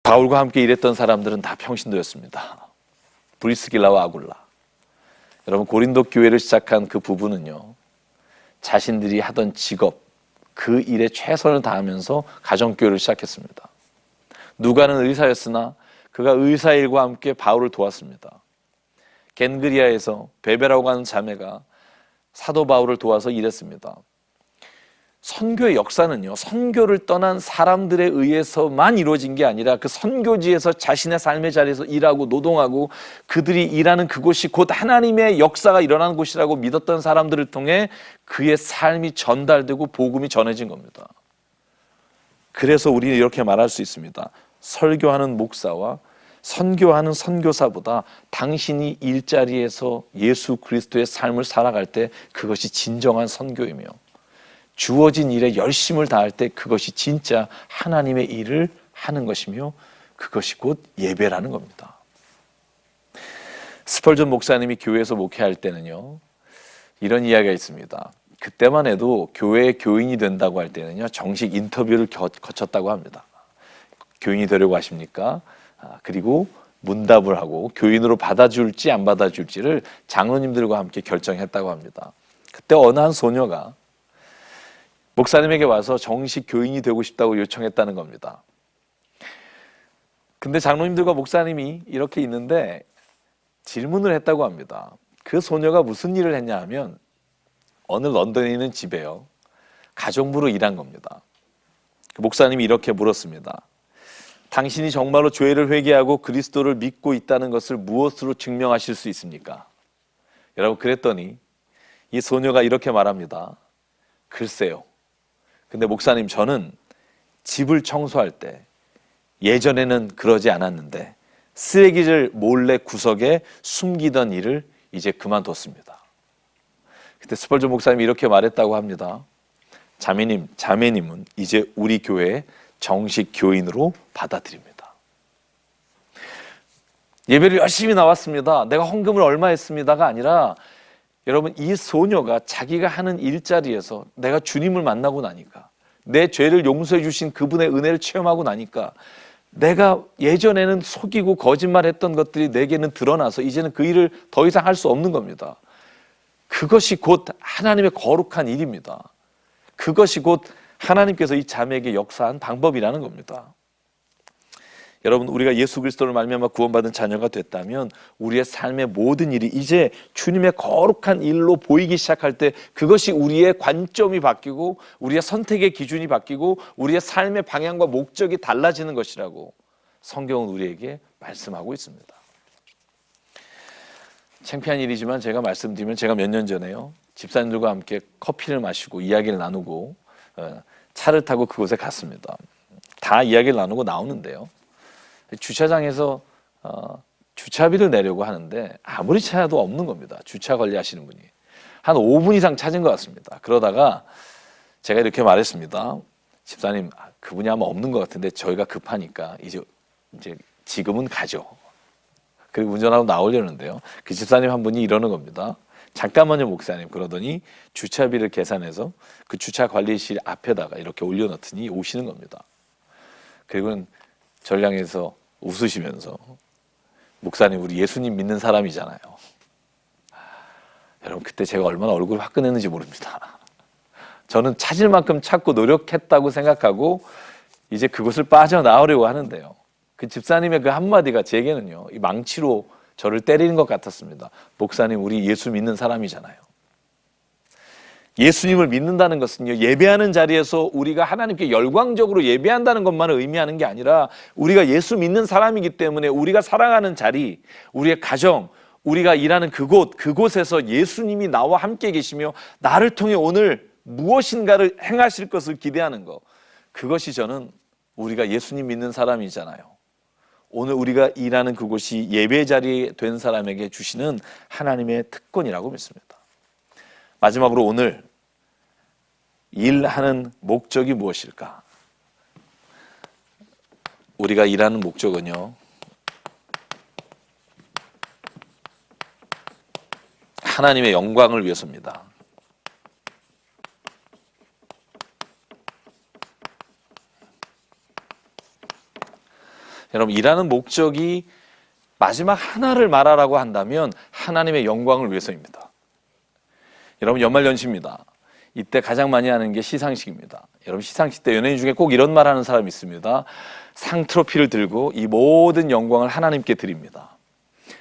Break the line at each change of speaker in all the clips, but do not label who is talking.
바울과 함께 일했던 사람들은 다 평신도였습니다. 브리스길라와 아굴라. 여러분, 고린도 교회를 시작한 그 부부는요, 자신들이 하던 직업, 그 일에 최선을 다하면서 가정교회를 시작했습니다. 누가는 의사였으나 그가 의사일과 함께 바울을 도왔습니다. 겐그리아에서 베베라고 하는 자매가 사도 바울을 도와서 일했습니다. 선교의 역사는요, 선교를 떠난 사람들에 의해서만 이루어진 게 아니라 그 선교지에서 자신의 삶의 자리에서 일하고 노동하고 그들이 일하는 그곳이 곧 하나님의 역사가 일어나는 곳이라고 믿었던 사람들을 통해 그의 삶이 전달되고 복음이 전해진 겁니다. 그래서 우리는 이렇게 말할 수 있습니다. 설교하는 목사와 선교하는 선교사보다 당신이 일자리에서 예수 그리스도의 삶을 살아갈 때 그것이 진정한 선교이며, 주어진 일에 열심을 다할 때 그것이 진짜 하나님의 일을 하는 것이며, 그것이 곧 예배라는 겁니다. 스펄전 목사님이 교회에서 목회할 때는요, 이런 이야기가 있습니다. 그때만 해도 교회의 교인이 된다고 할 때는요, 정식 인터뷰를 거쳤다고 합니다. 교인이 되려고 하십니까? 그리고 문답을 하고 교인으로 받아줄지 안 받아줄지를 장로님들과 함께 결정했다고 합니다. 그때 어느 한 소녀가 목사님에게 와서 정식 교인이 되고 싶다고 요청했다는 겁니다. 근데 장로님들과 목사님이 이렇게 있는데 질문을 했다고 합니다. 그 소녀가 무슨 일을 했냐 하면 어느 런던에 있는 집에요, 가정부로 일한 겁니다. 목사님이 이렇게 물었습니다. 당신이 정말로 죄를 회개하고 그리스도를 믿고 있다는 것을 무엇으로 증명하실 수 있습니까? 여러분, 그랬더니 이 소녀가 이렇게 말합니다. 글쎄요. 근데 목사님, 저는 집을 청소할 때 예전에는 그러지 않았는데 쓰레기를 몰래 구석에 숨기던 일을 이제 그만뒀습니다. 그때 스펄전 목사님이 이렇게 말했다고 합니다. 자매님은 이제 우리 교회의 정식 교인으로 받아들입니다. 예배를 열심히 나왔습니다. 내가 헌금을 얼마 했습니다가 아니라, 여러분, 이 소녀가 자기가 하는 일자리에서 내가 주님을 만나고 나니까, 내 죄를 용서해 주신 그분의 은혜를 체험하고 나니까, 내가 예전에는 속이고 거짓말했던 것들이 내게는 드러나서 이제는 그 일을 더 이상 할 수 없는 겁니다. 그것이 곧 하나님의 거룩한 일입니다. 그것이 곧 하나님께서 이 자매에게 역사한 방법이라는 겁니다. 여러분, 우리가 예수 그리스도를 말미암아 구원받은 자녀가 됐다면 우리의 삶의 모든 일이 이제 주님의 거룩한 일로 보이기 시작할 때 그것이 우리의 관점이 바뀌고 우리의 선택의 기준이 바뀌고 우리의 삶의 방향과 목적이 달라지는 것이라고 성경은 우리에게 말씀하고 있습니다. 창피한 일이지만 제가 말씀드리면, 제가 몇 년 전에요, 집사님들과 함께 커피를 마시고 이야기를 나누고 차를 타고 그곳에 갔습니다. 다 이야기를 나누고 나오는데요, 주차장에서 주차비를 내려고 하는데 아무리 찾아도 없는 겁니다. 주차 관리하시는 분이. 한 5분 이상 찾은 것 같습니다. 그러다가 제가 이렇게 말했습니다. 집사님, 그분이 아마 없는 것 같은데 저희가 급하니까 이제 지금은 가죠. 그리고 운전하고 나오려는데요, 그 집사님 한 분이 이러는 겁니다. 잠깐만요, 목사님. 그러더니 주차비를 계산해서 그 주차 관리실 앞에다가 이렇게 올려놓더니 오시는 겁니다. 그리고 저를 향해서 웃으시면서, 목사님, 우리 예수님 믿는 사람이잖아요. 여러분, 그때 제가 얼마나 얼굴을 화끈했는지 모릅니다. 저는 찾을 만큼 찾고 노력했다고 생각하고 이제 그곳을 빠져나오려고 하는데요, 그 집사님의 그 한마디가 제게는요, 이 망치로 저를 때리는 것 같았습니다. 목사님, 우리 예수 믿는 사람이잖아요. 예수님을 믿는다는 것은요, 예배하는 자리에서 우리가 하나님께 열광적으로 예배한다는 것만을 의미하는 게 아니라 우리가 예수 믿는 사람이기 때문에 우리가 살아가는 자리, 우리의 가정, 우리가 일하는 그곳에서 예수님이 나와 함께 계시며 나를 통해 오늘 무엇인가를 행하실 것을 기대하는 것, 그것이 저는 우리가 예수님 믿는 사람이잖아요. 오늘 우리가 일하는 그곳이 예배 자리에 된 사람에게 주시는 하나님의 특권이라고 믿습니다. 마지막으로 오늘 일하는 목적이 무엇일까? 우리가 일하는 목적은요, 하나님의 영광을 위해서입니다. 여러분, 일하는 목적이 마지막 하나를 말하라고 한다면 하나님의 영광을 위해서입니다. 여러분, 연말연시입니다. 이때 가장 많이 하는 게 시상식입니다. 여러분, 시상식 때 연예인 중에 꼭 이런 말 하는 사람이 있습니다. 상 트로피를 들고 이 모든 영광을 하나님께 드립니다.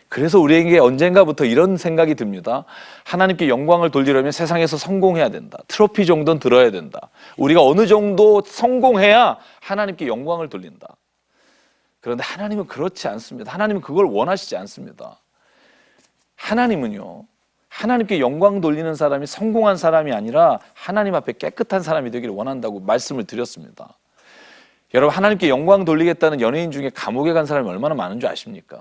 그래서 우리에게 언젠가부터 이런 생각이 듭니다. 하나님께 영광을 돌리려면 세상에서 성공해야 된다. 트로피 정도는 들어야 된다. 우리가 어느 정도 성공해야 하나님께 영광을 돌린다. 그런데 하나님은 그렇지 않습니다. 하나님은 그걸 원하시지 않습니다. 하나님은요, 하나님께 영광 돌리는 사람이 성공한 사람이 아니라 하나님 앞에 깨끗한 사람이 되기를 원한다고 말씀을 드렸습니다. 여러분, 하나님께 영광 돌리겠다는 연예인 중에 감옥에 간 사람이 얼마나 많은 줄 아십니까?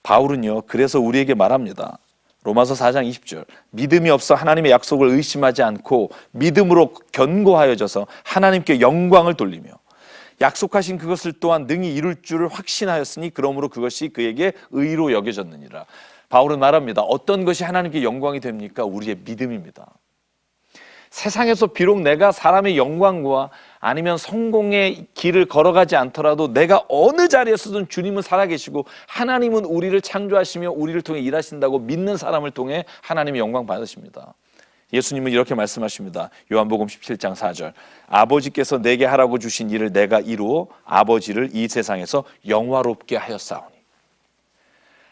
바울은요, 그래서 우리에게 말합니다. 로마서 4장 20절, 믿음이 없어 하나님의 약속을 의심하지 않고 믿음으로 견고하여져서 하나님께 영광을 돌리며 약속하신 그것을 또한 능히 이룰 줄을 확신하였으니 그러므로 그것이 그에게 의로 여겨졌느니라. 바울은 말합니다. 어떤 것이 하나님께 영광이 됩니까? 우리의 믿음입니다. 세상에서 비록 내가 사람의 영광과 아니면 성공의 길을 걸어가지 않더라도 내가 어느 자리에서든 주님은 살아계시고 하나님은 우리를 창조하시며 우리를 통해 일하신다고 믿는 사람을 통해 하나님의 영광 받으십니다. 예수님은 이렇게 말씀하십니다. 요한복음 17장 4절, 아버지께서 내게 하라고 주신 일을 내가 이루어 아버지를 이 세상에서 영화롭게 하였사오니.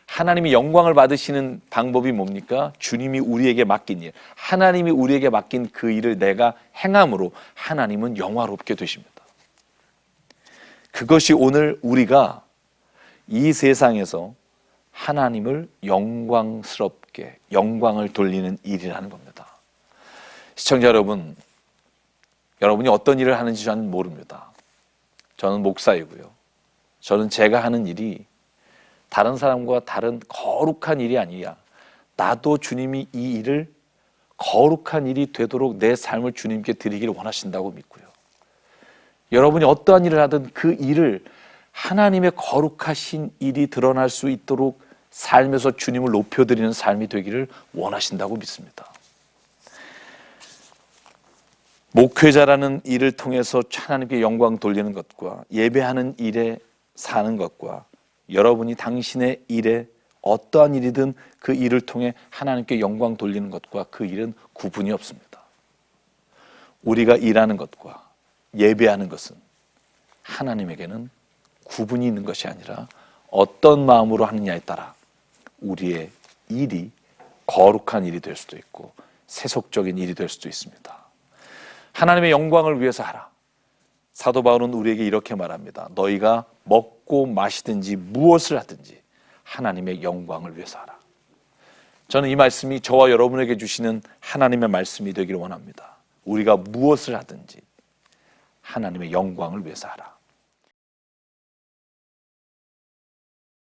하나님이 영광을 받으시는 방법이 뭡니까? 주님이 우리에게 맡긴 일, 하나님이 우리에게 맡긴 그 일을 내가 행함으로 하나님은 영화롭게 되십니다. 그것이 오늘 우리가 이 세상에서 하나님을 영광스럽게 영광을 돌리는 일이라는 겁니다. 시청자 여러분, 여러분이 어떤 일을 하는지 저는 모릅니다. 저는 목사이고요. 저는 제가 하는 일이 다른 사람과 다른 거룩한 일이 아니야. 나도 주님이 이 일을 거룩한 일이 되도록 내 삶을 주님께 드리기를 원하신다고 믿고요. 여러분이 어떠한 일을 하든 그 일을 하나님의 거룩하신 일이 드러날 수 있도록 삶에서 주님을 높여드리는 삶이 되기를 원하신다고 믿습니다. 목회자라는 일을 통해서 하나님께 영광 돌리는 것과 예배하는 일에 사는 것과 여러분이 당신의 일에 어떠한 일이든 그 일을 통해 하나님께 영광 돌리는 것과 그 일은 구분이 없습니다. 우리가 일하는 것과 예배하는 것은 하나님에게는 구분이 있는 것이 아니라 어떤 마음으로 하느냐에 따라 우리의 일이 거룩한 일이 될 수도 있고 세속적인 일이 될 수도 있습니다. 하나님의 영광을 위해서 하라. 사도 바울은 우리에게 이렇게 말합니다. 너희가 먹고 마시든지 무엇을 하든지 하나님의 영광을 위해서 하라. 저는 이 말씀이 저와 여러분에게 주시는 하나님의 말씀이 되기를 원합니다. 우리가 무엇을 하든지 하나님의 영광을 위해서 하라.